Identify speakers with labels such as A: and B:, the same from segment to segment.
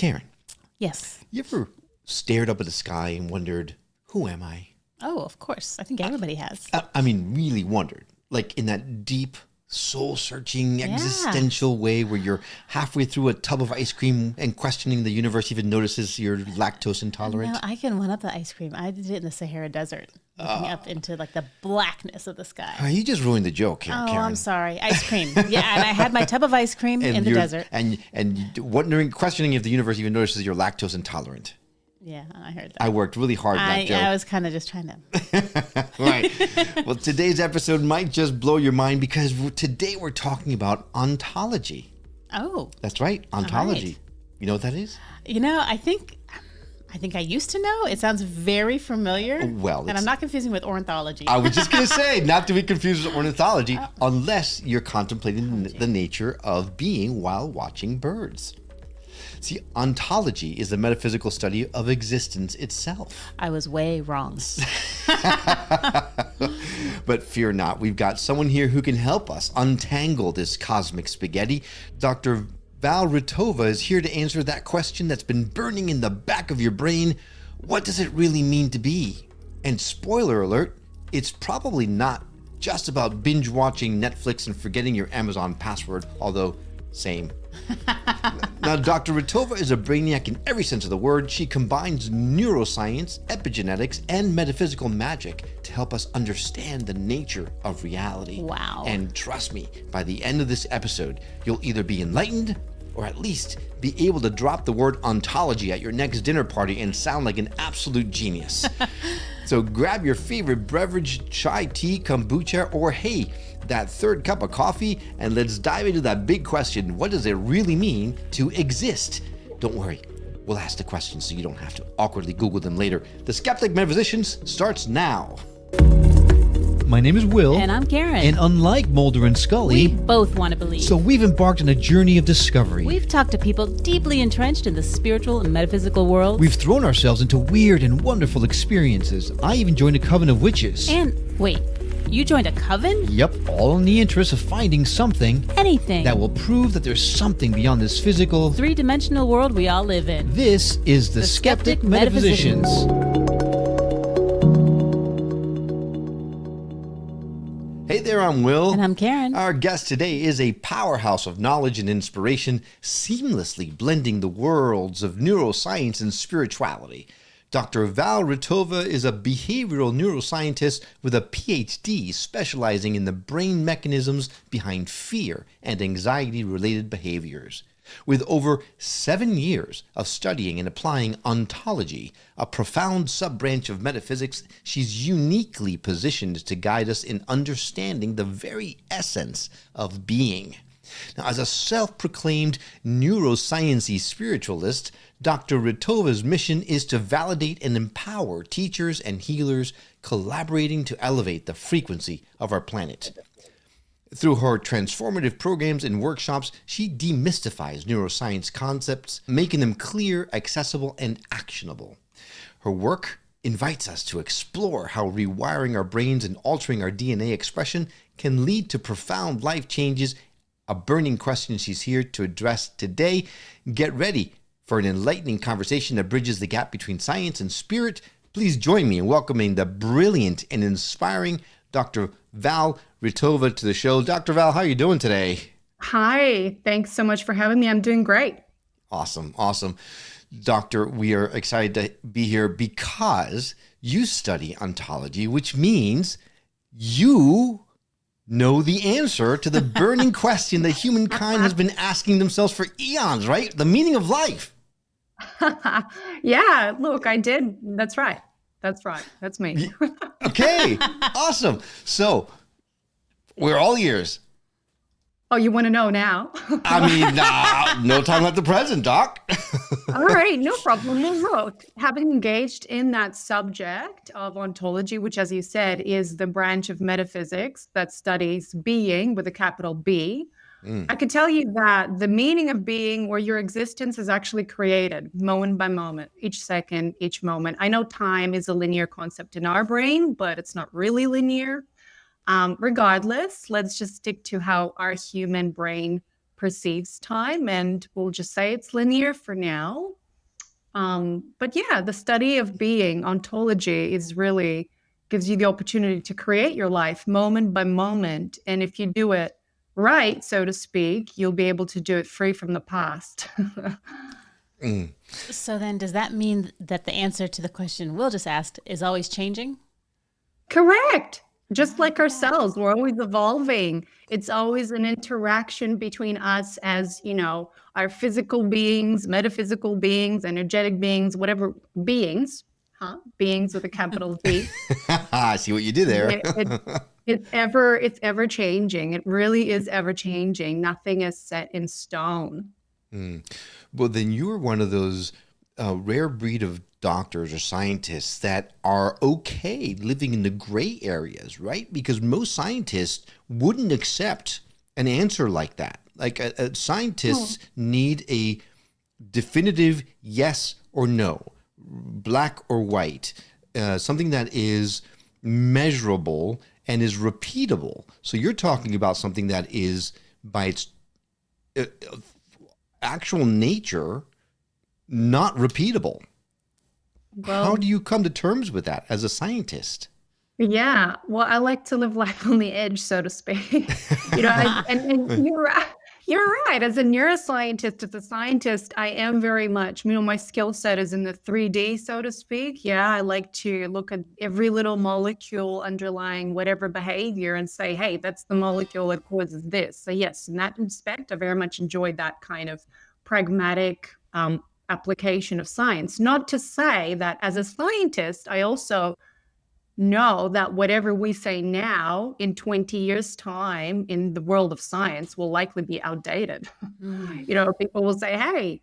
A: Karen,
B: Yes.
A: you ever stared up at the sky and wondered, who am I?
B: Oh, of course. I think everybody has.
A: I mean, really wondered, like in that deep, soul-searching, existential way where you're halfway through a tub of ice cream and questioning the universe even notices you're lactose intolerant.
B: No, I can one up the ice cream. I did it in the Sahara Desert, looking up into like the blackness of the sky.
A: You just ruined the joke, Karen.
B: Oh, I'm sorry. Ice cream. Yeah, and I had my tub of ice cream in the desert.
A: And wondering, questioning if the universe even notices you're lactose intolerant.
B: Yeah, I heard that.
A: I worked really hard on that joke.
B: I was kind of just trying to.
A: Right. Well, today's episode might just blow your mind because today we're talking about ontology.
B: Oh.
A: That's right. Ontology.
B: Right.
A: You know what that is?
B: You know, I think I used to know. It sounds very familiar.
A: Well,
B: and I'm not confusing with ornithology.
A: I was just going to say, not to be confused with ornithology, unless you're contemplating the nature of being while watching birds. See, ontology is the metaphysical study of existence itself.
B: I was way wrong.
A: But fear not, we've got someone here who can help us untangle this cosmic spaghetti. Dr. Val Rytova is here to answer that question that's been burning in the back of your brain. What does it really mean to be? And spoiler alert, it's probably not just about binge watching Netflix and forgetting your Amazon password, although same. Now, Dr. Rytova is a brainiac in every sense of the word. She combines neuroscience, epigenetics, and metaphysical magic to help us understand the nature of reality.
B: Wow.
A: And trust me, by the end of this episode, you'll either be enlightened or at least be able to drop the word ontology at your next dinner party and sound like an absolute genius. So grab your favorite beverage, chai, tea, kombucha, or hey, that third cup of coffee, and let's dive into that big question. What does it really mean to exist? Don't worry, we'll ask the questions so you don't have to awkwardly Google them later. The Skeptic Metaphysicians starts now.
C: My name is Will.
B: And I'm Karen.
C: And unlike Mulder and Scully,
B: we both want to believe.
C: So we've embarked on a journey of discovery.
B: We've talked to people deeply entrenched in the spiritual and metaphysical world.
C: We've thrown ourselves into weird and wonderful experiences. I even joined a coven of witches.
B: And wait, you joined a coven?
C: Yep, all in the interest of finding something.
B: Anything.
C: That will prove that there's something beyond this physical,
B: three-dimensional world we all live in.
C: This is the Skeptic Metaphysicians.
A: Hey there, I'm Will.
B: And I'm Karen.
A: Our guest today is a powerhouse of knowledge and inspiration, seamlessly blending the worlds of neuroscience and spirituality. Dr. Val Rytova is a behavioral neuroscientist with a PhD specializing in the brain mechanisms behind fear and anxiety-related behaviors. With over 7 years of studying and applying ontology, a profound sub-branch of metaphysics, she's uniquely positioned to guide us in understanding the very essence of being. Now, as a self-proclaimed neuroscience-y spiritualist, Dr. Rytova's mission is to validate and empower teachers and healers collaborating to elevate the frequency of our planet. Through her transformative programs and workshops, she demystifies neuroscience concepts, making them clear, accessible, and actionable. Her work invites us to explore how rewiring our brains and altering our DNA expression can lead to profound life changes, a burning question she's here to address today. Get ready for an enlightening conversation that bridges the gap between science and spirit. Please join me in welcoming the brilliant and inspiring Dr. Val Rytova to the show. Dr. Val, how are you doing today?
D: Hi, thanks so much for having me. I'm doing great.
A: Awesome. Doctor, we are excited to be here because you study ontology, which means you know the answer to the burning question that humankind has been asking themselves for eons, right? The meaning of life.
D: Yeah, look, I did. That's right. That's me.
A: Okay, awesome. So we're all ears.
D: Oh, you want to know now?
A: I mean, no time like the present, Doc.
D: All right, no problem. Well, look, having engaged in that subject of ontology, which, as you said, is the branch of metaphysics that studies being with a capital B, I can tell you that the meaning of being, where your existence is actually created moment by moment, each second, each moment. I know time is a linear concept in our brain, but it's not really linear. Regardless, let's just stick to how our human brain perceives time, and we'll just say it's linear for now. But yeah, the study of being, ontology, is really gives you the opportunity to create your life moment by moment. And if you do it right, so to speak, you'll be able to do it free from the past.
B: So then does that mean that the answer to the question Will just asked is always changing?
D: Correct. Just like ourselves, we're always evolving. It's always an interaction between us as, our physical beings, metaphysical beings, energetic beings, whatever beings, beings with a capital B.
A: I see what you did there.
D: It's ever changing. It really is ever changing. Nothing is set in stone.
A: Well, then you're one of those rare breed of doctors or scientists that are okay living in the gray areas, right? Because most scientists wouldn't accept an answer like that. Like scientists need a definitive yes or no, black or white, something that is measurable and is repeatable. So you're talking about something that is by its actual nature not repeatable.
D: Well,
A: how do you come to terms with that as a scientist?
D: Yeah, well, I like to live life on the edge, so to speak. And you're right. As a neuroscientist, as a scientist, I am very much, my skill set is in the 3D, so to speak. Yeah, I like to look at every little molecule underlying whatever behavior and say, hey, that's the molecule that causes this. So yes, in that respect, I very much enjoyed that kind of pragmatic application of science. Not to say that as a scientist, I also know that whatever we say now in 20 years' time in the world of science will likely be outdated. People will say, hey,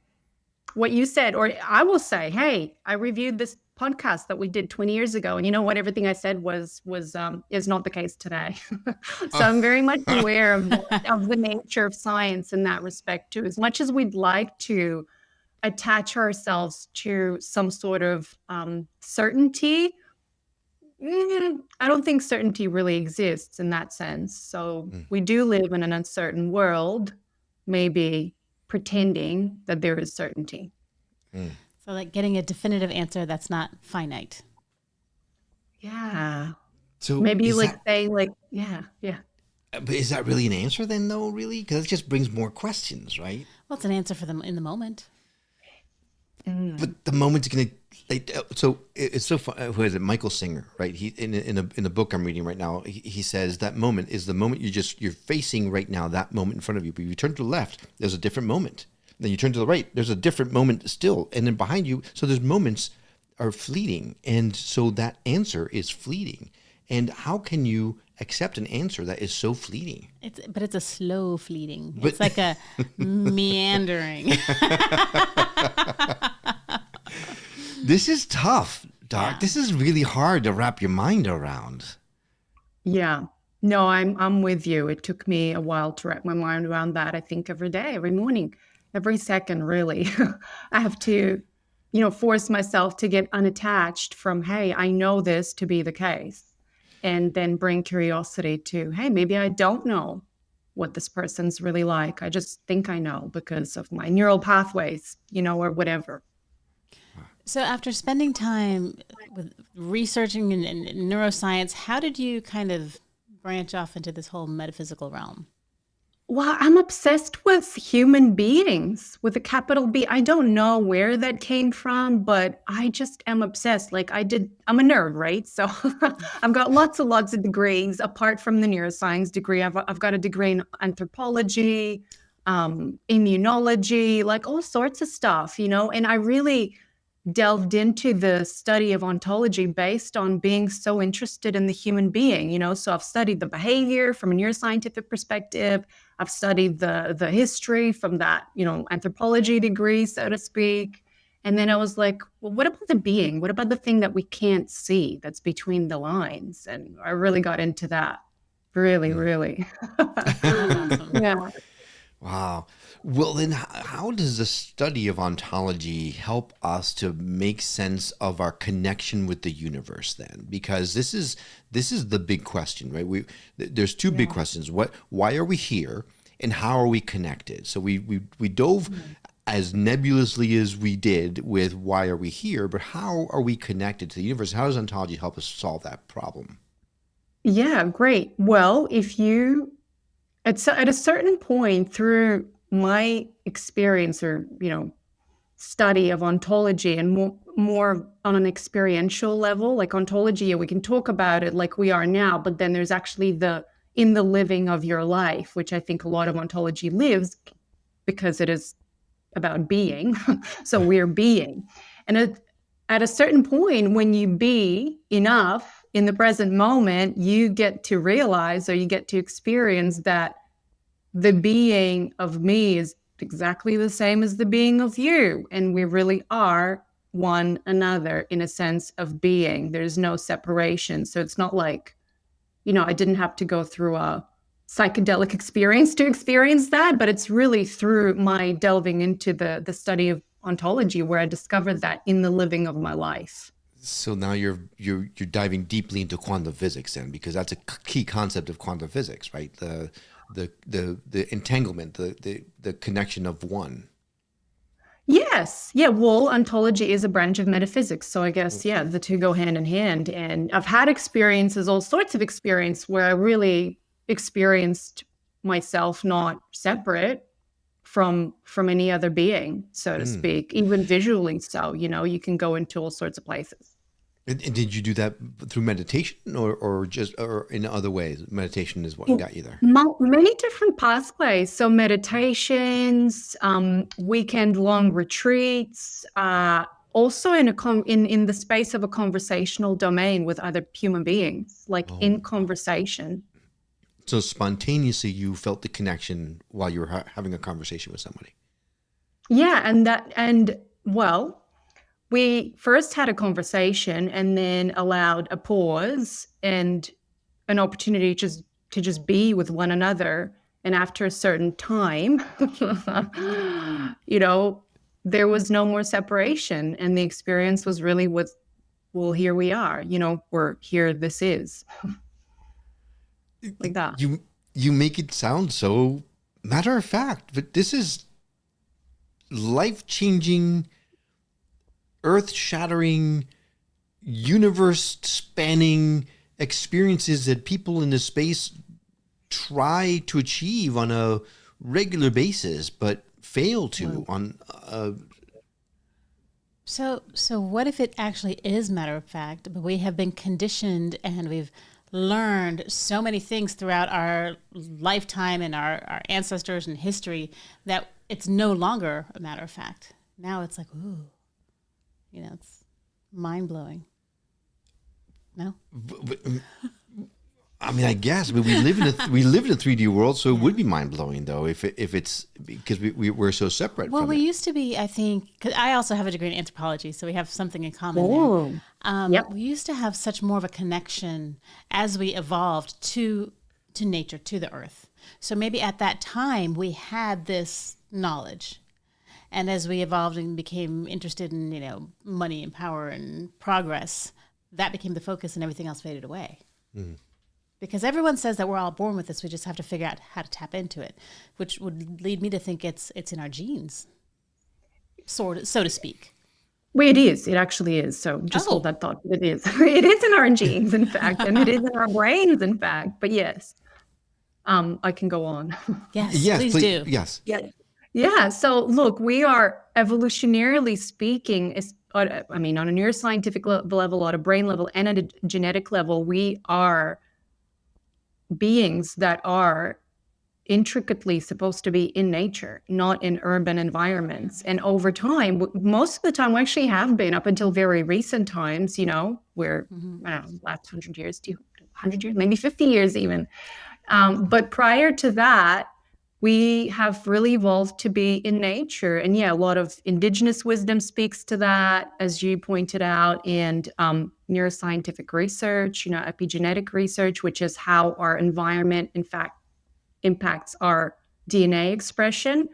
D: what you said, or I will say, hey, I reviewed this podcast that we did 20 years ago, and you know what, everything I said is not the case today. So I'm very much aware of the nature of science in that respect too. As much as we'd like to attach ourselves to some sort of certainty, I don't think certainty really exists in that sense. So we do live in an uncertain world, maybe pretending that there is certainty.
B: So like getting a definitive answer that's not finite.
D: Yeah.
A: So
D: maybe saying yeah.
A: But is that really an answer then, though, really? Because it just brings more questions, right?
B: Well, it's an answer for them in the moment.
A: But the moment's going to, so it's so fun. Who is it? Michael Singer, right? He in a book I'm reading right now, he says that moment is the moment you're facing right now, that moment in front of you. But if you turn to the left, there's a different moment. Then you turn to the right, there's a different moment still. And then behind you, so there's moments are fleeting. And so that answer is fleeting. And how can you accept an answer that is so fleeting?
B: But it's a slow fleeting. It's like a meandering.
A: This is tough, Doc.
B: Yeah.
A: This is really hard to wrap your mind around.
D: Yeah. No, I'm with you. It took me a while to wrap my mind around that. I think every day, every morning, every second, really. I have to, force myself to get unattached from, hey, I know this to be the case. And then bring curiosity to, hey, maybe I don't know what this person's really like. I just think I know because of my neural pathways, or whatever.
B: So after spending time with researching in neuroscience, how did you kind of branch off into this whole metaphysical realm?
D: Well, I'm obsessed with human beings with a capital B. I don't know where that came from, but I just am obsessed. I'm a nerd, right? So I've got lots of degrees apart from the neuroscience degree. I've got a degree in anthropology, immunology, like all sorts of stuff, and I really delved into the study of ontology based on being so interested in the human being, so I've studied the behavior from a neuroscientific perspective. I've studied the history from that, anthropology degree, so to speak. And then I was like, well, what about the being? What about the thing that we can't see that's between the lines? And I really got into that. Really, really.
B: Awesome.
D: Yeah.
A: Wow. Well, then how does the study of ontology help us to make sense of our connection with the universe then? Because this is the big question, right? There's two big questions. Why are we here? and how are we connected? So we dove as nebulously as we did with why are we here, but how are we connected to the universe? How does ontology help us solve that problem?
D: Yeah, great. Well, if you at a certain point through my experience or, study of ontology and more on an experiential level, like ontology, we can talk about it like we are now, but then there's actually the in the living of your life, which I think a lot of ontology lives because it is about being. So we're being. And at a certain point, when you be enough in the present moment, you get to realize or you get to experience that the being of me is exactly the same as the being of you. And we really are one another in a sense of being. There's no separation. So it's not like, I didn't have to go through a psychedelic experience to experience that, but it's really through my delving into the study of ontology where I discovered that in the living of my life.
A: So now you're diving deeply into quantum physics then, because that's a key concept of quantum physics, right? The entanglement, the connection of one.
D: Yes. Yeah. Well, ontology is a branch of metaphysics. So I guess, yeah, the two go hand in hand. And I've had experiences, all sorts of experience where I really experienced myself not separate from any other being, so to speak, even visually. So, you can go into all sorts of places.
A: And did you do that through meditation or in other ways? Meditation is what got you there.
D: Many different pathways. So meditations, weekend long retreats, also in the space of a conversational domain with other human beings, like in conversation.
A: So spontaneously you felt the connection while you were having a conversation with somebody.
D: Yeah, and well, we first had a conversation and then allowed a pause and an opportunity to just be with one another. And after a certain time, there was no more separation. And the experience was really well, here we are, we're here, this is. Like that.
A: You make it sound so matter of fact, but this is life-changing, earth-shattering, universe-spanning experiences that people in this space try to achieve on a regular basis, but fail to on.
B: So what if it actually is matter of fact, but we have been conditioned and we've learned so many things throughout our lifetime and our ancestors and history that it's no longer a matter of fact. Now it's like, ooh, it's mind-blowing. No?
A: I mean, I guess, but we live in a 3D world, so it would be mind-blowing though if it's because we're so separate.
B: Well,
A: from
B: we
A: it.
B: used to be, I think, because I also have a degree in anthropology, so we have something in common there.
D: Yep.
B: We used to have such more of a connection as we evolved to nature, to the earth. So maybe at that time we had this knowledge. And as we evolved and became interested in, money and power and progress, that became the focus and everything else faded away. Because everyone says that we're all born with this. We just have to figure out how to tap into it, which would lead me to think it's in our genes, so to speak.
D: Well, it is. It actually is. So just hold that thought. It is. It is in our genes, in fact, and it is in our brains, in fact. But yes, I can go on.
B: Yes,
A: Yes,
B: please do.
A: Yes.
D: Yeah. So look, we are evolutionarily speaking, on a neuroscientific level, on a brain level, and at a genetic level, we are beings that are intricately supposed to be in nature, not in urban environments. And over time, most of the time we actually have been up until very recent times, where, I don't know, last 100 years, 100 years, maybe 50 years even. But prior to that, we have really evolved to be in nature. And yeah, a lot of indigenous wisdom speaks to that, as you pointed out, and neuroscientific research, epigenetic research, which is how our environment, in fact, impacts our DNA expression.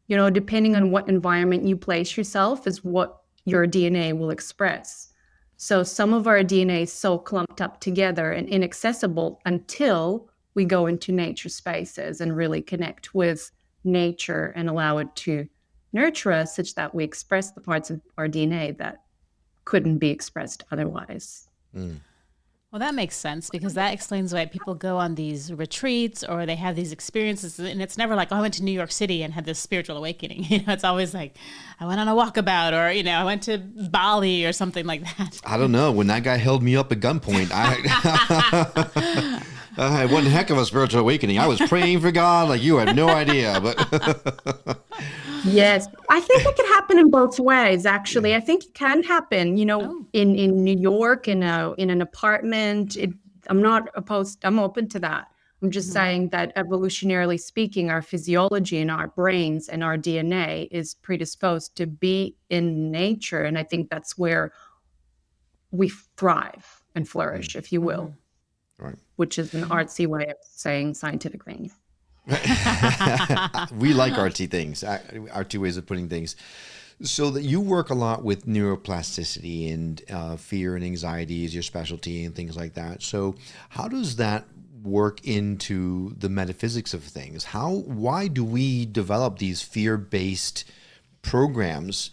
D: Depending on what environment you place yourself is what your DNA will express. So some of our DNA is so clumped up together and inaccessible until we go into nature spaces and really connect with nature and allow it to nurture us such that we express the parts of our DNA that couldn't be expressed otherwise.
B: Well, that makes sense, because that explains why people go on these retreats or they have these experiences. And it's never like, oh, I went to New York City and had this spiritual awakening. It's always like, I went on a walkabout, or, I went to Bali or something like that.
A: I don't know. When that guy held me up at gunpoint, I had one heck of a spiritual awakening. I was praying for God like you had no idea. But
D: yes, I think it can happen in both ways, actually. I think it can happen, in New York, in an apartment. I'm not opposed. I'm open to that. I'm just saying that evolutionarily speaking, our physiology and our brains and our DNA is predisposed to be in nature. And I think that's where we thrive and flourish, if you will,
A: right.
D: Which is an artsy way of saying scientific things.
A: We like artsy things, artsy ways of putting things. So that you work a lot with neuroplasticity, and fear and anxiety is your specialty and things like that. So how does that work into the metaphysics of things? Why do we develop these fear-based programs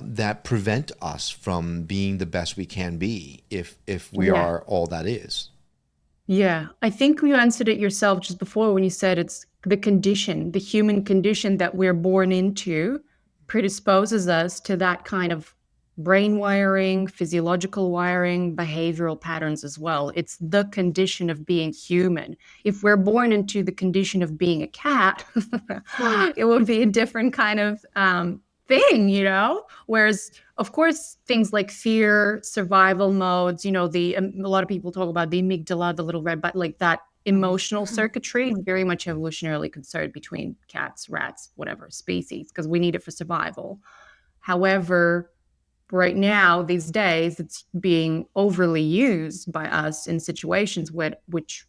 A: that prevent us from being the best we can be if we are all that is?
D: Yeah, I think you answered it yourself just before when you said it's the condition, the human condition that we're born into predisposes us to that kind of brain wiring, physiological wiring, behavioral patterns as well. It's the condition of being human. If we're born into the condition of being a cat, it would be a different kind of thing, Whereas, of course, things like fear, survival modes, a lot of people talk about the amygdala, the little red button, like that emotional circuitry, very much evolutionarily concerned between cats, rats, whatever species, because we need it for survival. However, right now, these days, it's being overly used by us in situations where it's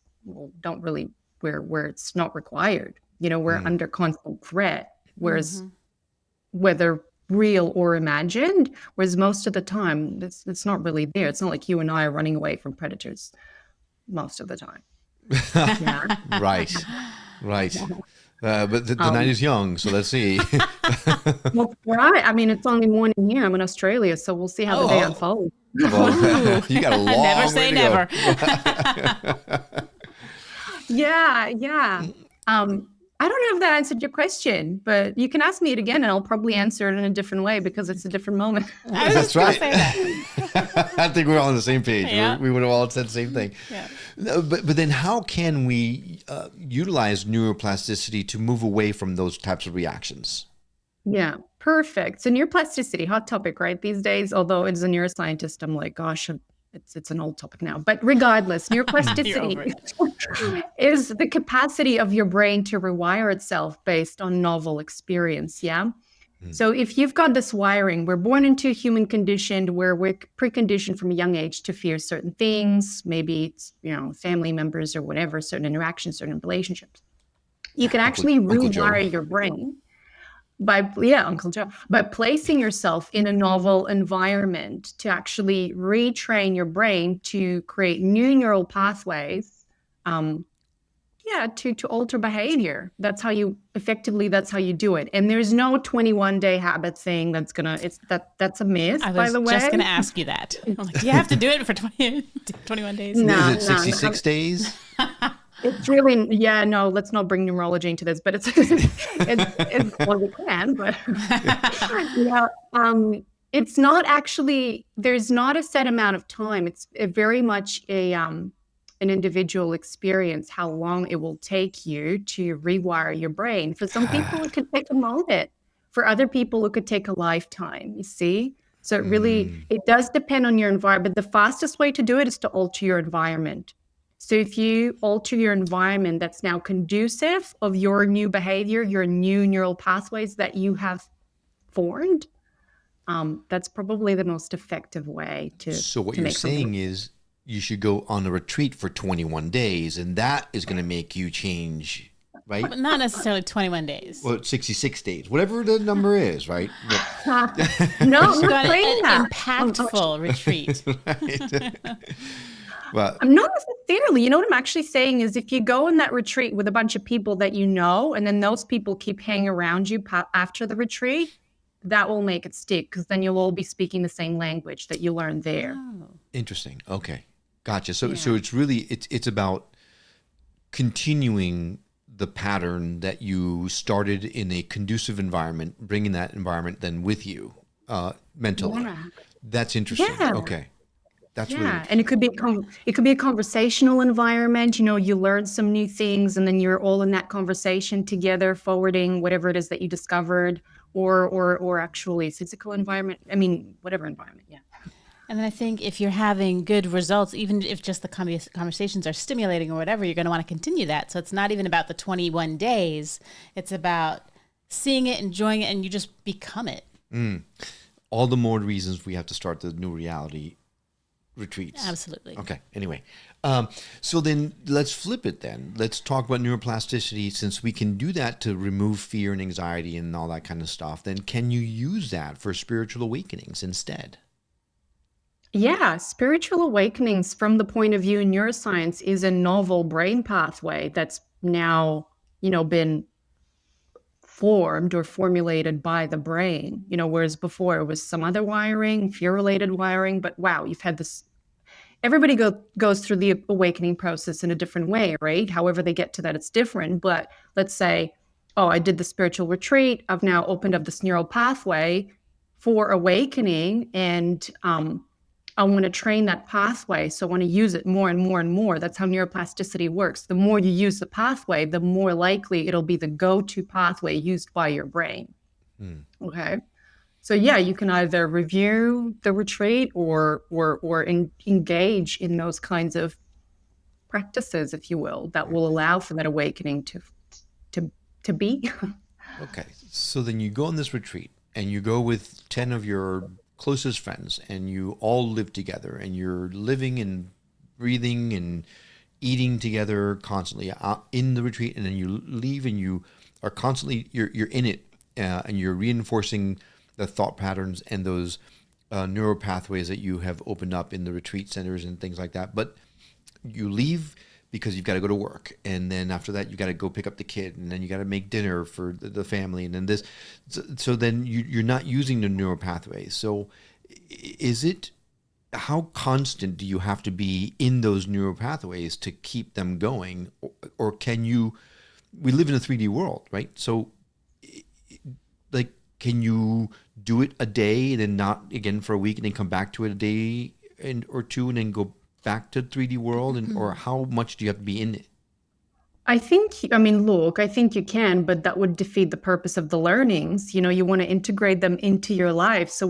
D: not required. We're under constant threat, whereas whether real or imagined, whereas most of the time it's not really there. It's not like you and I are running away from predators most of the time. Yeah.
A: Right. But the night is young, so let's see.
D: Well, right. I mean, it's only morning here. I'm in Australia, so we'll see how the day unfolds.
A: Well, you got a long
B: Never
A: way
B: say
A: to
B: never.
A: go.
D: Yeah. I don't know if that answered your question, but you can ask me it again and I'll probably answer it in a different way because it's a different moment.
A: That's right.
B: Say that.
A: I think we're all on the same page.
B: Yeah.
A: We would have all said the same thing.
B: Yeah.
A: No, but then how can we utilize neuroplasticity to move away from those types of reactions?
D: Yeah, perfect. So neuroplasticity, hot topic, right? These days, although as a neuroscientist, I'm like, gosh, it's an old topic now. But regardless, neuroplasticity is the capacity of your brain to rewire itself based on novel experience. Yeah. So if you've got this wiring, we're born into a human condition where we're preconditioned from a young age to fear certain things. Maybe it's, family members or whatever, certain interactions, certain relationships. You can actually rewire your brain by placing yourself in a novel environment to actually retrain your brain to create new neural pathways, to alter behavior. That's how you do it. And there's no 21-day habit thing that's a myth, by the way.
B: I was just going to ask you that. I'm like, do you have to do it for 21 days?
A: No, is it 66 days?
D: It's really, no, let's not bring numerology into this, but it's well, we can, but it's not actually, there's not a set amount of time. It's very much an individual experience, how long it will take you to rewire your brain. For some people, it could take a moment. For other people, it could take a lifetime, you see? So it really, it does depend on your environment. The fastest way to do it is to alter your environment. So if you alter your environment that's now conducive of your new behavior, your new neural pathways that you have formed, that's probably the most effective way to.
A: So what you're saying is you should go on a retreat for 21 days, and that is going to make you change, right?
B: But not necessarily 21 days.
A: Well, 66 days, whatever the number is, right?
D: No,
B: You got
D: not saying
B: an
D: that.
B: impactful retreat.
A: Right. Well,
D: Not theory, what I'm actually saying is if you go in that retreat with a bunch of people that you know, and then those people keep hanging around you after the retreat, that will make it stick, because then you'll all be speaking the same language that you learned there.
B: Oh.
A: Interesting. Okay. Gotcha. So it's really, it's about continuing the pattern that you started in a conducive environment, bringing that environment then with you mentally.
D: Yeah.
A: That's interesting.
D: Yeah.
A: Okay. That's really
D: Yeah, and it could be a conversational environment. You learn some new things, and then you're all in that conversation together, forwarding whatever it is that you discovered, or actually physical environment. I mean, whatever environment. Yeah.
B: And then I think if you're having good results, even if just the conversations are stimulating or whatever, you're going to want to continue that. So it's not even about the 21 days. It's about seeing it, enjoying it, and you just become it.
A: all the more reasons we have to start the new reality retreats.
B: Absolutely.
A: Okay. Anyway, so then let's flip it then. Let's talk about neuroplasticity. Since we can do that to remove fear and anxiety and all that kind of stuff, then can you use that for spiritual awakenings instead?
D: Yeah, spiritual awakenings from the point of view in neuroscience is a novel brain pathway that's now, been formed or formulated by the brain, whereas before it was some other wiring, fear-related wiring. But wow, you've had this. Everybody goes through the awakening process in a different way, right? However they get to that, it's different. But let's say, oh, I did the spiritual retreat. I've now opened up this neural pathway for awakening, and I want to train that pathway. So I want to use it more and more and more. That's how neuroplasticity works. The more you use the pathway, the more likely it'll be the go-to pathway used by your brain. Okay. So yeah, you can either review the retreat or engage in those kinds of practices, if you will, that will allow for that awakening to be.
A: Okay. So then you go on this retreat and you go with 10 of your closest friends and you all live together and you're living and breathing and eating together constantly in the retreat, and then you leave and you are constantly, you're in it and you're reinforcing the thought patterns and those neural pathways that you have opened up in the retreat centers and things like that. But you leave because you've got to go to work, and then after that you got to go pick up the kid, and then you got to make dinner for the family, and then this. So then you're not using the neural pathways. So is it, how constant do you have to be in those neural pathways to keep them going, or can you? We live in a 3D world, right? So like, can you do it a day and then not again for a week, and then come back to it a day or two, and then go back to 3D world, and or how much do you have to be in it?
D: I think you can, but that would defeat the purpose of the learnings. You want to integrate them into your life. So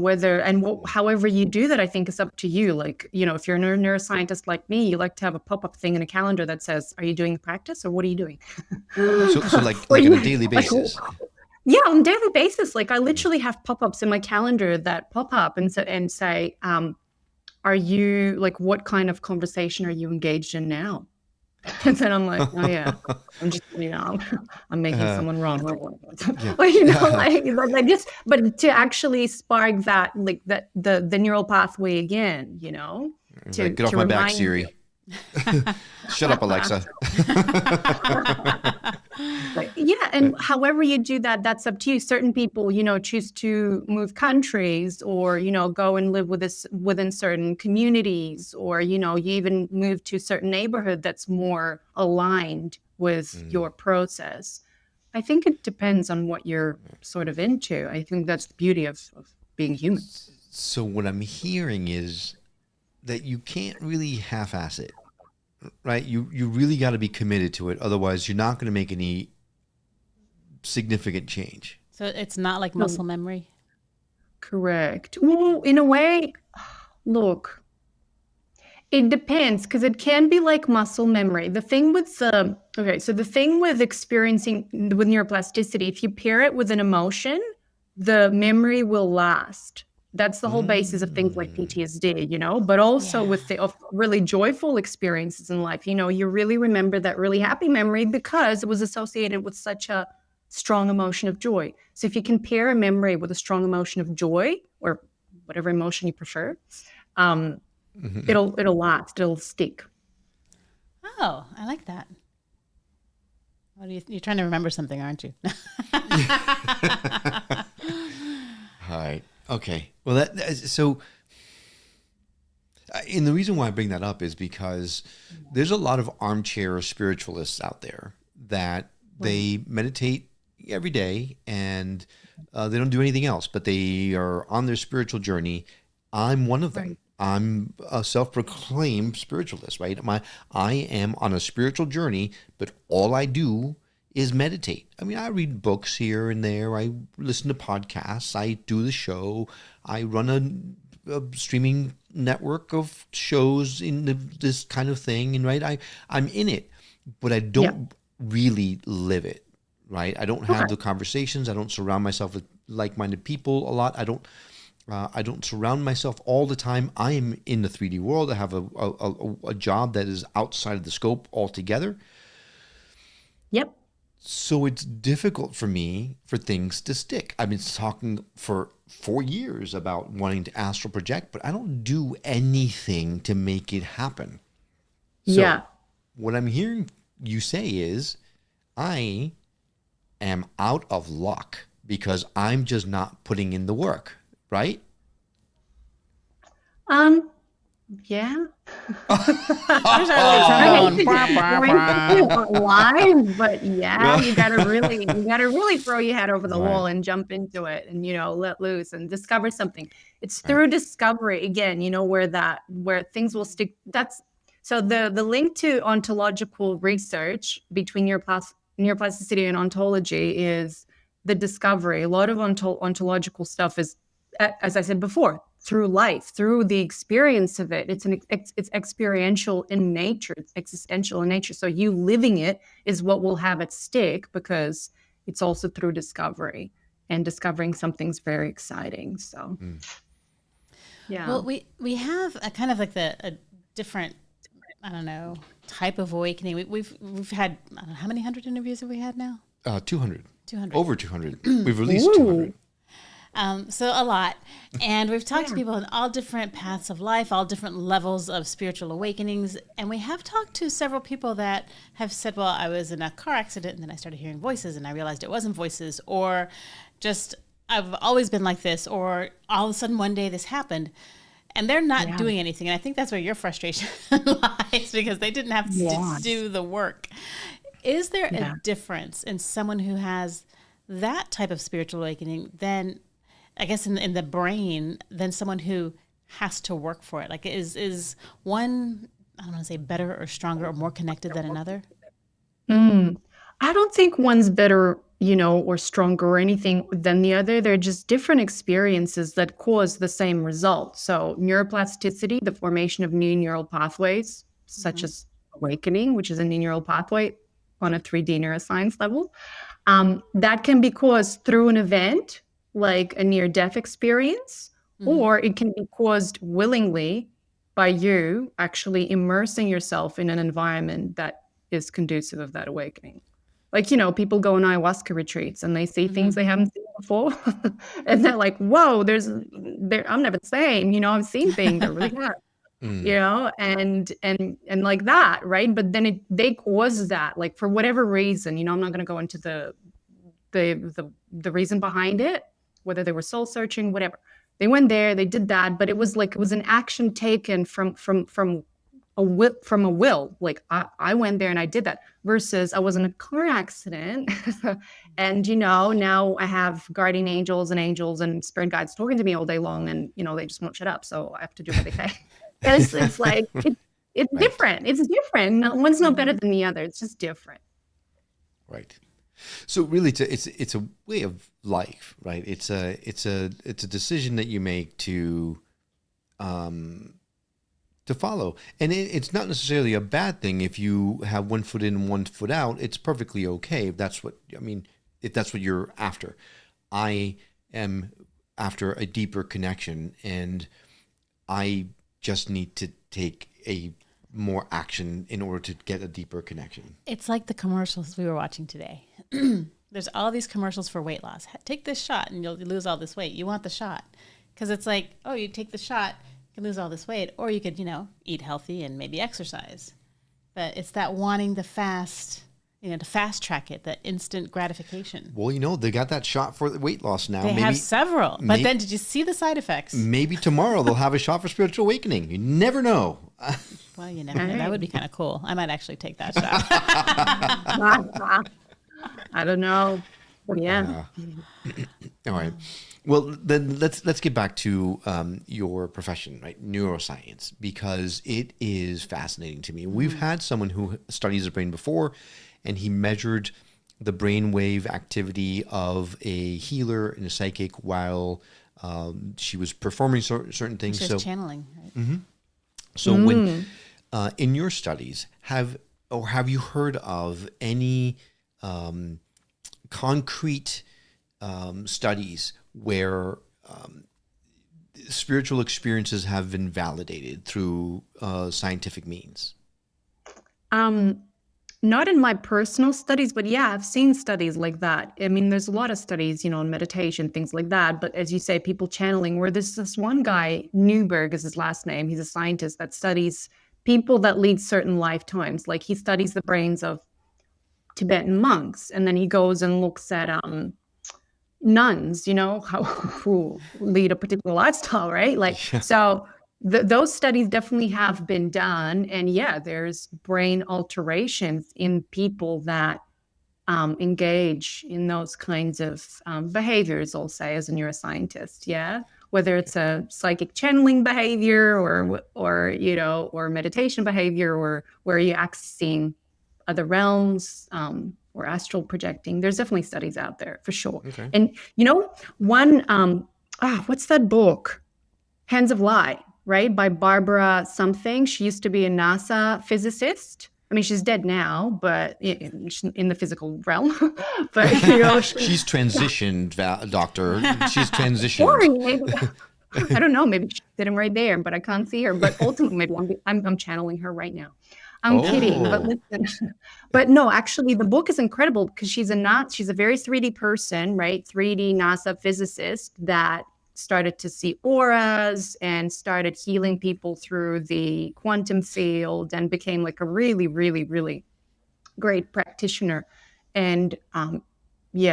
D: however you do that, I think is up to you. Like, if you're a neuroscientist like me, you like to have a pop-up thing in a calendar that says, are you doing the practice or what are you doing?
A: So like on a daily basis.
D: Yeah, on a daily basis. Like I literally have pop-ups in my calendar that pop up and say, are you, like, what kind of conversation are you engaged in now? And then I'm like, oh yeah, I'm just, I'm making someone wrong. But to actually spark that, like the neural pathway again, to
A: get off my back, Siri. Shut up, Alexa.
D: Yeah, and however you do that, that's up to you. Certain people, choose to move countries, or go and live within certain communities, or you even move to a certain neighborhood that's more aligned with your process. I think it depends on what you're sort of into. I think that's the beauty of being human.
A: So what I'm hearing is that you can't really half-ass it, right? You really got to be committed to it. Otherwise, you're not going to make any significant change.
B: So it's not like muscle memory?
D: Correct. Well, in a way, look, it depends, because it can be like muscle memory. The thing with experiencing with neuroplasticity, if you pair it with an emotion, the memory will last. That's the whole basis of things like PTSD, but also with the really joyful experiences in life. You really remember that really happy memory because it was associated with such a strong emotion of joy. So if you can pair a memory with a strong emotion of joy, or whatever emotion you prefer, it'll last, it'll stick.
B: Oh, I like that. What do you're trying to remember something, aren't you?
A: All right. Okay. Well, and the reason why I bring that up is because there's a lot of armchair spiritualists out there that they meditate every day and they don't do anything else, but they are on their spiritual journey. I'm one of them.
D: Right.
A: I'm a self-proclaimed spiritualist, right? I am on a spiritual journey, but all I do is meditate. I mean, I read books here and there. I listen to podcasts. I do the show. I run a streaming network of shows in this kind of thing, and right, I'm in it, but I don't really live it, right? I don't have the conversations. I don't surround myself with like-minded people a lot. I don't surround myself all the time. I am in the 3D world. I have a job that is outside of the scope altogether.
D: Yep.
A: So it's difficult for me for things to stick. I've been talking for 4 years about wanting to astral project, but I don't do anything to make it happen. So what I'm hearing you say is I am out of luck because I'm just not putting in the work, right?
D: Yeah.
B: There's our little trombone.
D: Live, but you gotta really throw your head over the wall and jump into it and let loose and discover something. It's through discovery again, where things will stick. That's so the link to ontological research between neuroplasticity and ontology is the discovery. A lot of ontological stuff is, as I said before, through life, through the experience of it. It's experiential in nature. It's existential in nature. So you living it is what will have it stick, because it's also through discovery, and discovering something's very exciting. So,
B: Well, we have a kind of like a different, I don't know, type of awakening. We've had, I don't know, how many hundred interviews have we had now?
A: 200.
B: 200.
A: Over 200. We've released 200.
B: So a lot. And we've talked to people in all different paths of life, all different levels of spiritual awakenings. And we have talked to several people that have said, well, I was in a car accident and then I started hearing voices and I realized it wasn't voices, or just I've always been like this, or all of a sudden one day this happened. And they're not doing anything. And I think that's where your frustration lies, because they didn't have to do the work. Is there a difference in someone who has that type of spiritual awakening than, I guess, in the brain, than someone who has to work for it? Like, is one, I don't want to say better or stronger or more connected than another?
D: I don't think one's better, or stronger or anything than the other. They're just different experiences that cause the same result. So neuroplasticity, the formation of new neural pathways, such as awakening, which is a new neural pathway on a 3D neuroscience level, that can be caused through an event like a near-death experience, or it can be caused willingly by you actually immersing yourself in an environment that is conducive of that awakening. Like, people go on ayahuasca retreats and they see things they haven't seen before. And they're like, whoa, I'm never the same. I've seen things that really have, and like that, right? But then they cause that, like, for whatever reason, I'm not going to go into the reason behind it, whether they were soul searching, whatever. They went there, they did that, but it was an action taken from a will. Like, I went there and I did that, versus I was in a car accident and now I have guardian angels and spirit guides talking to me all day long, and they just won't shut up, so I have to do what they say. And it's like it's different. It's different. One's not better than the other. It's just different.
A: Right. So really, it's a way of life, right? It's a decision that you make to follow, and it's not necessarily a bad thing if you have 1 foot in and 1 foot out. It's perfectly okay if that's what you're after. I am after a deeper connection, and I just need to take a more action in order to get a deeper connection.
B: It's like the commercials we were watching today. There's all these commercials for weight loss. Take this shot and you'll lose all this weight. You want the shot because it's like, oh, you take the shot, you can lose all this weight, or you could, eat healthy and maybe exercise. But it's that wanting the fast, to fast track it, that instant gratification.
A: Well, they got that shot for weight loss now.
B: They have several. But then did you see the side effects?
A: Maybe tomorrow they'll have a shot for spiritual awakening. You never know.
B: Well, you never know. That would be kind of cool. I might actually take that shot.
D: I don't know. Yeah.
A: All right. Well, then let's get back to your profession, right? Neuroscience, because it is fascinating to me. We've had someone who studies the brain before, and he measured the brainwave activity of a healer and a psychic while she was performing certain things.
B: She was channeling, right?
A: Mm-hmm. So when in your studies, have you heard of any concrete studies where spiritual experiences have been validated through scientific means?
D: Not in my personal studies, but yeah, I've seen studies like that. I mean, there's a lot of studies, on meditation, things like that. But as you say, people channeling, where there's this one guy, Newberg is his last name. He's a scientist that studies people that lead certain lifetimes. Like he studies the brains of Tibetan monks, and then he goes and looks at nuns, who lead a particular lifestyle, right? So those studies definitely have been done. And yeah, there's brain alterations in people that engage in those kinds of behaviors, I'll say, as a neuroscientist. Yeah. Whether it's a psychic channeling behavior or meditation behavior, or where you're accessing other realms, or astral projecting. There's definitely studies out there for sure.
A: Okay.
D: And one, what's that book? Hands of Light, right? By Barbara something. She used to be a NASA physicist. I mean, she's dead now, but in the physical realm. But
A: she's transitioned, Doctor. She's transitioned.
D: Or maybe, I don't know. Maybe she's sitting right there, but I can't see her. But ultimately, maybe I'm channeling her right now. I'm kidding, but listen. But no, actually, the book is incredible because she's a very 3D person, right? 3D NASA physicist that started to see auras and started healing people through the quantum field and became like a really, really, really great practitioner. And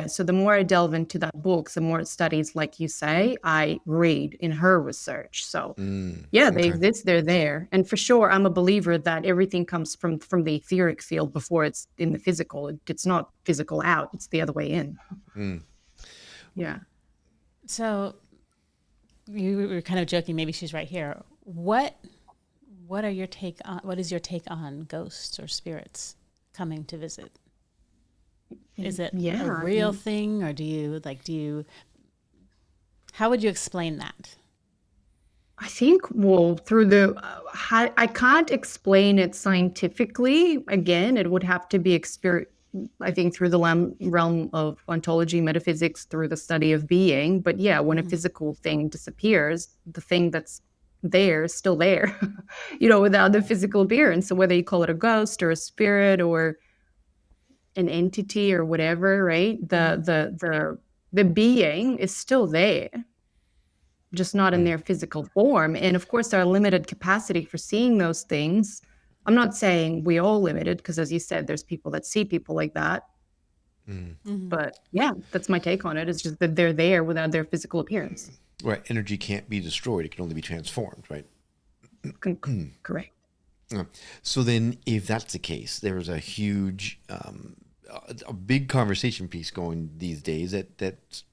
D: so the more I delve into that book, the more studies, like you say, I read in her research. So they exist, they're there. And for sure, I'm a believer that everything comes from the etheric field before it's in the physical. It's not physical out, it's the other way in. Yeah.
B: So you were kind of joking, maybe she's right here. What is your take on ghosts or spirits coming to visit? Is it a real thing, or do you how would you explain that?
D: I think, through I can't explain it scientifically. Again, it would have to be I think through the realm of ontology, metaphysics, through the study of being. But yeah, when a physical thing disappears, the thing that's there is still there, without the physical appearance. So whether you call it a ghost or a spirit or an entity or whatever, right? The being is still there, just not in their physical form. And of course, our limited capacity for seeing those things. I'm not saying we all limited, because as you said, there's people that see people like that. But yeah, that's my take on it. It's just that they're there without their physical appearance.
A: Right. Energy can't be destroyed. It can only be transformed, right?
D: Correct.
A: So then if that's the case, there's a huge, a big conversation piece going these days that's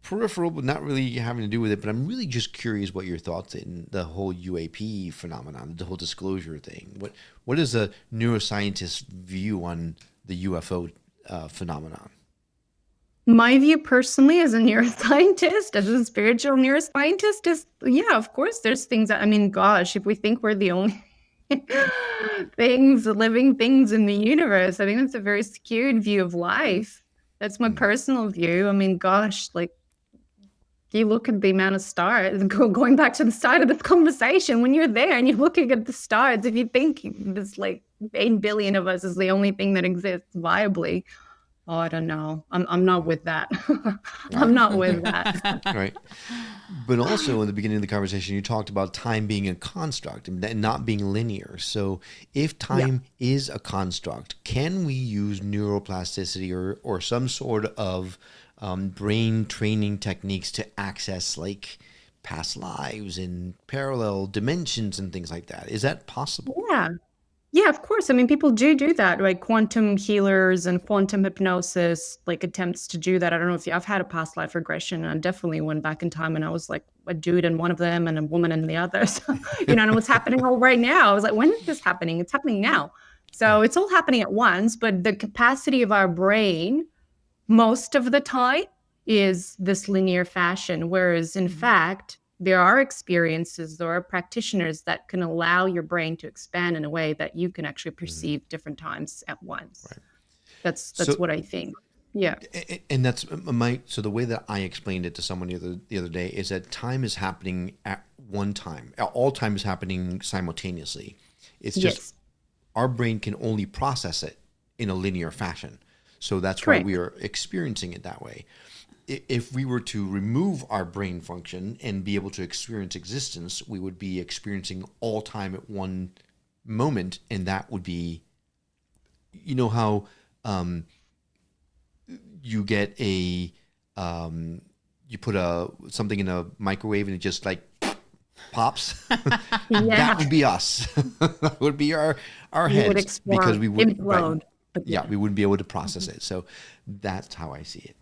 A: peripheral, but not really having to do with it. But I'm really just curious what your thoughts in the whole UAP phenomenon, the whole disclosure thing. What is a neuroscientist's view on the UFO phenomenon?
D: My view personally as a neuroscientist, as a spiritual neuroscientist, is, of course, there's things that, if we think we're the only living things in the universe, I think that's a very skewed view of life. That's my personal view. You look at the amount of stars, going back to the start of this conversation, when you're there and you're looking at the stars, if you think there's 8 billion of us is the only thing that exists viably, Oh, I don't know. I'm not with that. I'm not with that.
A: Right. But also in the beginning of the conversation, you talked about time being a construct and not being linear. So if
D: Yeah.
A: time is a construct, can we use neuroplasticity or some sort of brain training techniques to access like past lives and parallel dimensions and things like that? Is that possible?
D: Yeah. Yeah, of course. I mean, people do that, right? Quantum healers and quantum hypnosis, like attempts to do that. I don't know if I've had a past life regression, and I definitely went back in time and I was like a dude in one of them and a woman in the other. So, and what's happening all right now. I was like, when is this happening? It's happening now. So it's all happening at once, but the capacity of our brain most of the time is this linear fashion. Whereas in fact, there are experiences, there are practitioners that can allow your brain to expand in a way that you can actually perceive different times at once.
A: Right.
D: That's
A: So-
D: what I think. Yeah.
A: And that's so the way that I explained it to someone the other day is that time is happening at one time. All time is happening simultaneously. It's just
D: Yes.
A: our brain can only process it in a linear fashion. So that's
D: Correct.
A: why we are experiencing it that way. If we were to remove our brain function and be able to experience existence, we would be experiencing all time at one moment, and that would be, you know how you get you put something in a microwave and it just like pops.
D: Yeah.
A: That would be us. That would be our
D: You
A: heads
D: would explode,
A: because we would
D: implode. But
A: yeah, we wouldn't be able to process it. So that's how I see it.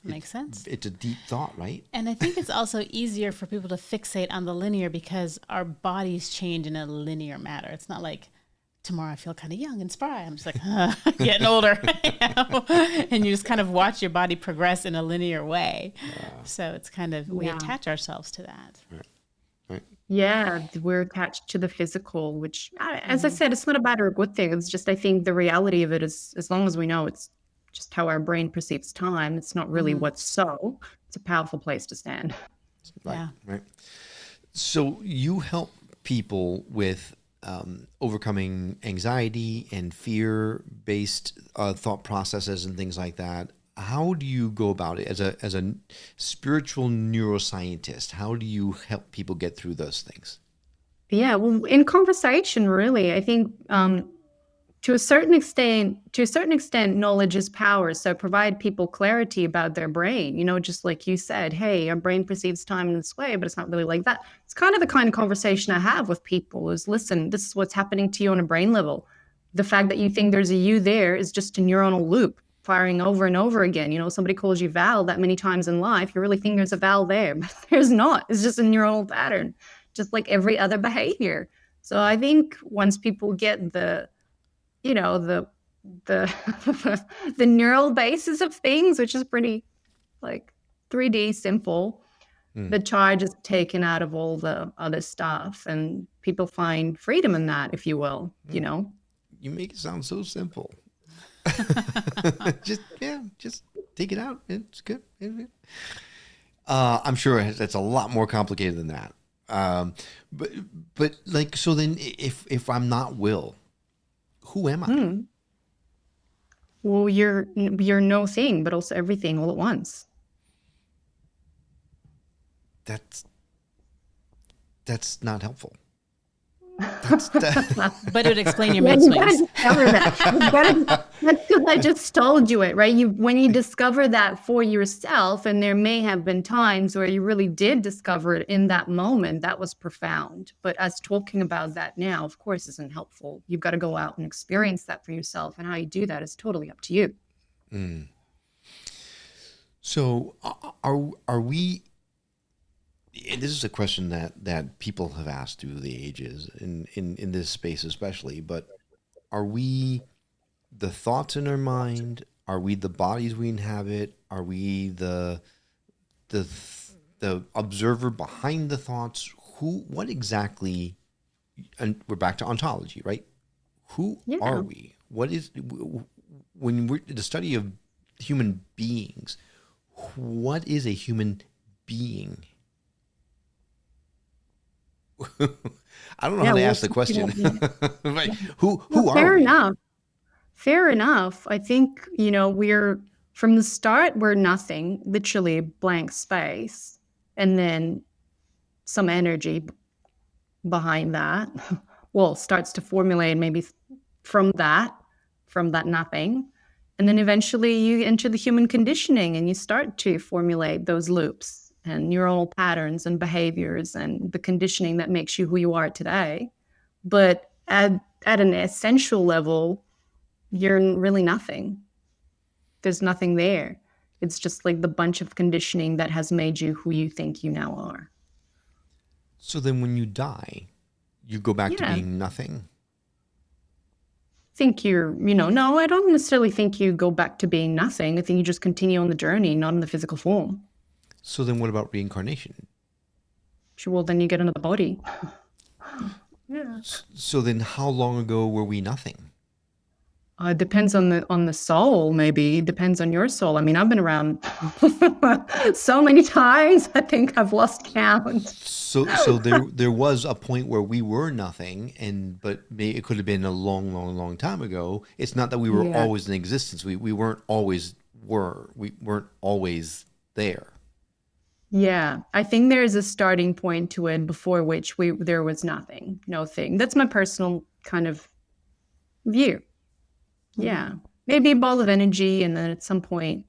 B: Makes sense.
A: It's a deep thought, right?
B: And I think it's also easier for people to fixate on the linear because our bodies change in a linear manner. It's not like tomorrow I feel kind of young and spry. I'm just like, getting older. And you just kind of watch your body progress in a linear way. So it's kind of, we
D: Yeah.
B: attach ourselves to that.
A: Right.
D: Yeah, we're attached to the physical, which, as I said, it's not a bad or a good thing. It's just, I think the reality of it is, as long as we know it's just how our brain perceives time, it's not really what's so. It's a powerful place to stand.
A: Right.
B: Yeah.
A: Right. So you help people with overcoming anxiety and fear-based thought processes and things like that. How do you go about it as a spiritual neuroscientist? How do you help people get through those things?
D: Yeah, well, in conversation, really, I think to a certain extent, knowledge is power. So provide people clarity about their brain. Just like you said, hey, our brain perceives time in this way, but it's not really like that. It's kind of the kind of conversation I have with people is, listen, this is what's happening to you on a brain level. The fact that you think there's a you there is just a neuronal loop firing over and over again. Somebody calls you Val that many times in life, you really think there's a Val there, but there's not. It's just a neuronal pattern, just like every other behavior. So I think once people get the the neural basis of things, which is pretty like 3D simple, the charge is taken out of all the other stuff, and people find freedom in that, if you will.
A: You make it sound so simple. just take it out. It's good. I'm sure it's a lot more complicated than that. But like, so then if I'm not Will, who am I?
D: Well, you're no thing, but also everything all at once.
A: That's not helpful.
B: But it would explain your
D: Yeah,
B: mood
D: you gotta
B: swings.
D: discover that. That's because I just told you it, right? When you discover that for yourself, and there may have been times where you really did discover it in that moment, that was profound. But us talking about that now, of course, isn't helpful. You've got to go out and experience that for yourself, and how you do that is totally up to you.
A: So are we? And this is a question that people have asked through the ages in this space especially, but are we the thoughts in our mind? Are we the bodies we inhabit? Are we the observer behind the thoughts? What exactly, and we're back to ontology, right? Who
D: Yeah.
A: are we? What is, when we're the study of human beings, what is a human being? I don't know how to ask the question. Like, who
D: Well,
A: are
D: fair
A: we?
D: enough. Fair enough. I think, we're from the start, we're nothing, literally blank space, and then some energy behind that, well, starts to formulate maybe from that nothing. And then eventually you enter the human conditioning and you start to formulate those loops and neural patterns and behaviors and the conditioning that makes you who you are today. But at an essential level, you're really nothing. There's nothing there. It's just like the bunch of conditioning that has made you who you think you now are.
A: So then when you die, you go back to
D: Yeah.
A: being nothing?
D: Think no, I don't necessarily think you go back to being nothing. I think you just continue on the journey, not in the physical form.
A: So then what about reincarnation?
D: Sure, well, then you get another body. Yeah.
A: So then how long ago were we nothing?
D: Depends on the soul, maybe. Depends on your soul. I mean, I've been around so many times. I think I've lost count.
A: So there was a point where we were nothing, but it could have been a long, long, long time ago. It's not that we were
D: Yeah.
A: always in existence. We weren't always there.
D: Yeah, I think there is a starting point to it before which there was nothing, no thing. That's my personal kind of view. Yeah, maybe a ball of energy, and then at some point,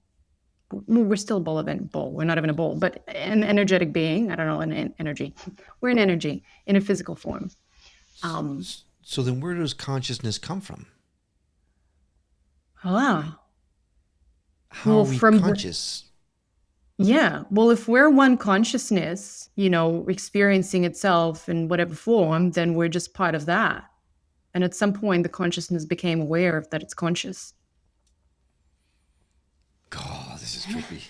D: we're still a ball. We're not even a ball, but an energetic being. I don't know, an energy. We're an energy in a physical form.
A: So then where does consciousness come from?
D: Ah,
A: How
D: Well,
A: are we
D: from the-
A: conscious?
D: yeah. Well, if we're one consciousness, experiencing itself in whatever form, then we're just part of that. And at some point, the consciousness became aware of that it's conscious.
A: God, this is trippy.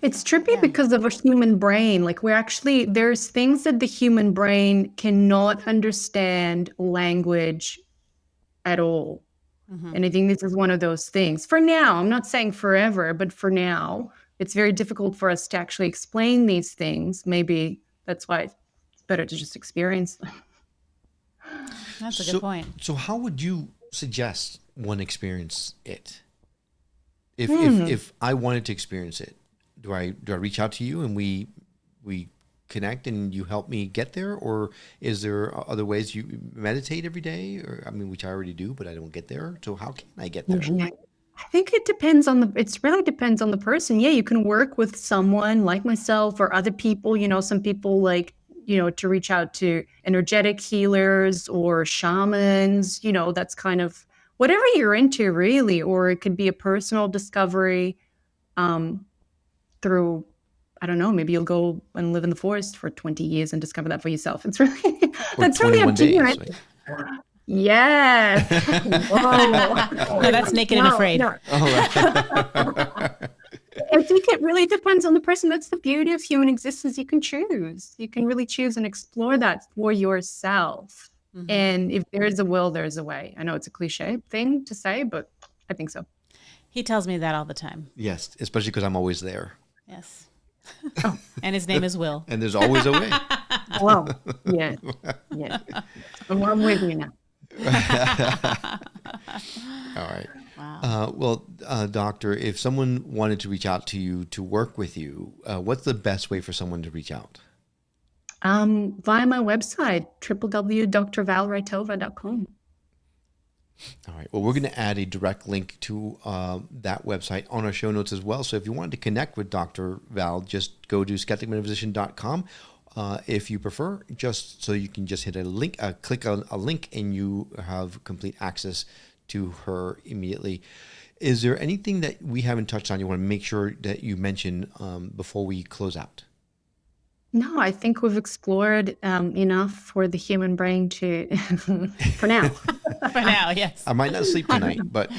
D: It's trippy because of a human brain. Like there's things that the human brain cannot understand language at all. And I think this is one of those things. For now, I'm not saying forever, but for now, it's very difficult for us to actually explain these things. Maybe that's why it's better to just experience them.
B: That's a good point.
A: So how would you suggest one experience it? If I wanted to experience it, do I reach out to you and we connect and you help me get there, or is there other ways? You meditate every day, or which I already do, but I don't get there. So how can I get there?
D: I think it really depends on the person. Yeah, you can work with someone like myself or other people. Some people like, to reach out to energetic healers or shamans. That's kind of whatever you're into, really. Or it could be a personal discovery through, I don't know, maybe you'll go and live in the forest for 20 years and discover that for yourself. It's really, that's really up to you.
A: Right?
D: Yeah.
B: No, that's naked and afraid.
D: No. I think it really depends on the person. That's the beauty of human existence. You can choose. You can really choose and explore that for yourself. And if there is a will, there is a way. I know it's a cliche thing to say, but I think so.
B: He tells me that all the time.
A: Yes, especially because I'm always there.
B: Yes. And his name is Will.
A: And there's always a way.
D: Well, yeah. I'm with you now.
A: All right.
B: Wow.
A: Doctor, if someone wanted to reach out to you to work with you, what's the best way for someone to reach out?
D: Via my website, www.drvalrytova.com.
A: All right. Well, we're going to add a direct link to that website on our show notes as well. So if you wanted to connect with Dr. Val, just go to skepticmetaphysician.com. If you prefer, just so you can just hit a link, click on a link, and you have complete access to her immediately. Is there anything that we haven't touched on you want to make sure that you mention before we close out?
D: No, I think we've explored enough for the human brain to, for now.
B: For now, yes.
A: I might not sleep tonight, but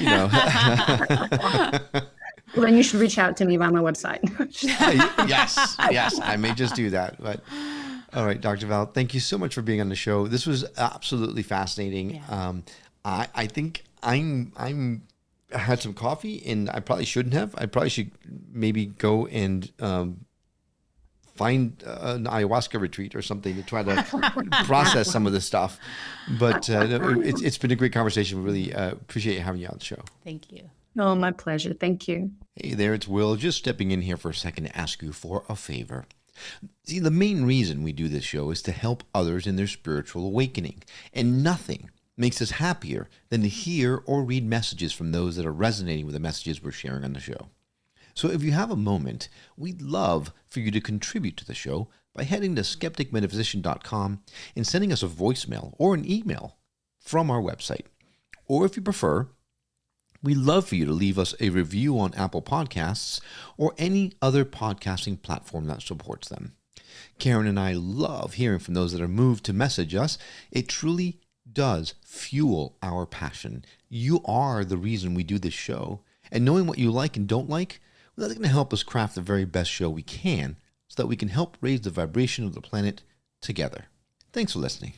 D: Well, then you should reach out to me via my website.
A: yes, I may just do that. But all right, Dr. Val, thank you so much for being on the show. This was absolutely fascinating.
B: Yeah.
A: I think I had some coffee, and I probably shouldn't have. I probably should maybe go and find an ayahuasca retreat or something to try to process some of this stuff. But it's been a great conversation. Really appreciate having you on the show.
B: Thank you.
D: Oh, my pleasure. Thank you.
A: Hey there, it's Will, just stepping in here for a second to ask you for a favor. See, the main reason we do this show is to help others in their spiritual awakening, and nothing makes us happier than to hear or read messages from those that are resonating with the messages we're sharing on the show. So if you have a moment, we'd love for you to contribute to the show by heading to skepticmetaphysician.com and sending us a voicemail or an email from our website. Or if you prefer, we'd love for you to leave us a review on Apple Podcasts or any other podcasting platform that supports them. Karen and I love hearing from those that are moved to message us. It truly does fuel our passion. You are the reason we do this show. And knowing what you like and don't like, well, that's going to help us craft the very best show we can so that we can help raise the vibration of the planet together. Thanks for listening.